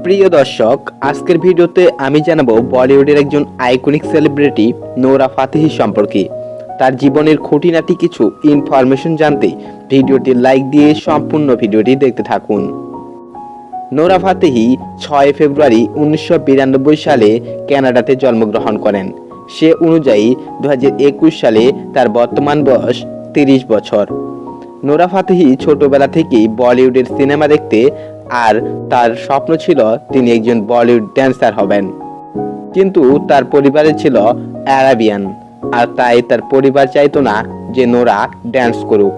প্রিয় দর্শক, আজকের ভিডিওতে আমি জানাবো বলিউডের একজন আইকনিক সেলিব্রিটি নোরা ফাতেহি সম্পর্কে। তার জীবনের খুঁটিনাটি কিছু ইনফরমেশন জানতে ভিডিওটি লাইক দিয়ে সম্পূর্ণ ভিডিওটি দেখতে থাকুন। নোরা ফাতেহি 6 ফেব্রুয়ারি 1992 সালে কানাডাতে জন্মগ্রহণ করেন। সে অনুযায়ী 2021 সালে তার বর্তমান বয়স 30 বছর। নোরা ফাতেহি ছোটবেলা থেকেই বলিউডের সিনেমা দেখতে আর তার স্বপ্ন ছিল তিনি একজন বলিউড ড্যান্সার হবেন। কিন্তু তার পরিবারে ছিল আরাবিয়ান, আর তাই তার পরিবার চাইতো না যে নোরা ড্যান্স করুক।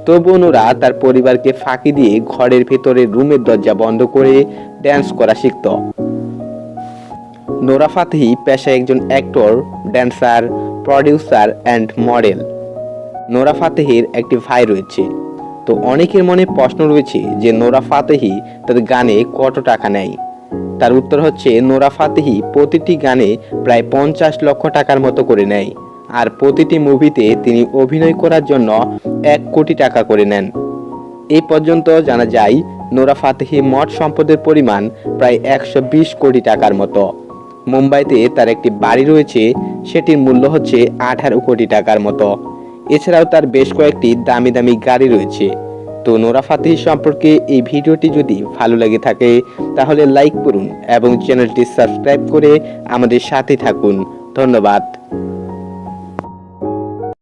তবুও নোরা তার পরিবারকে ফাঁকি দিয়ে ঘরের ভেতরে রুমের দরজা বন্ধ করে ড্যান্স করা শিখত। নোরা ফাতেহি পেশায় একজন actor, dancer, producer and model. Nora ফাতেহির একটি ভাই রয়েছে। তো অনেকের মনে প্রশ্ন রয়েছে যে নোরা ফাতেহি তার গানে কত টাকা নেয়। তার উত্তর হচ্ছে, নোরা ফাতেহি প্রতিটি গানে প্রায় 50 লক্ষ টাকার মতো করে নেয়, আর প্রতিটি মুভিতে তিনি অভিনয় করার জন্য 1 কোটি টাকা করে নেন। এই পর্যন্ত জানা যায় নোরা ফাতেহি মোট সম্পদের পরিমাণ প্রায় 120 কোটি টাকার মতো। মুম্বাইতে তার একটি বাড়ি রয়েছে, সেটির মূল্য হচ্ছে 18 কোটি টাকার মতো। এছাড়াও তার বেশ কয়েকটি দামি দামি গাড়ি রয়েছে। তো নোরা ফাতেহি সম্পর্কে এই ভিডিওটি যদি ভালো লেগে থাকে তাহলে লাইক করুন এবং চ্যানেলটি সাবস্ক্রাইব করে আমাদের সাথে থাকুন। ধন্যবাদ।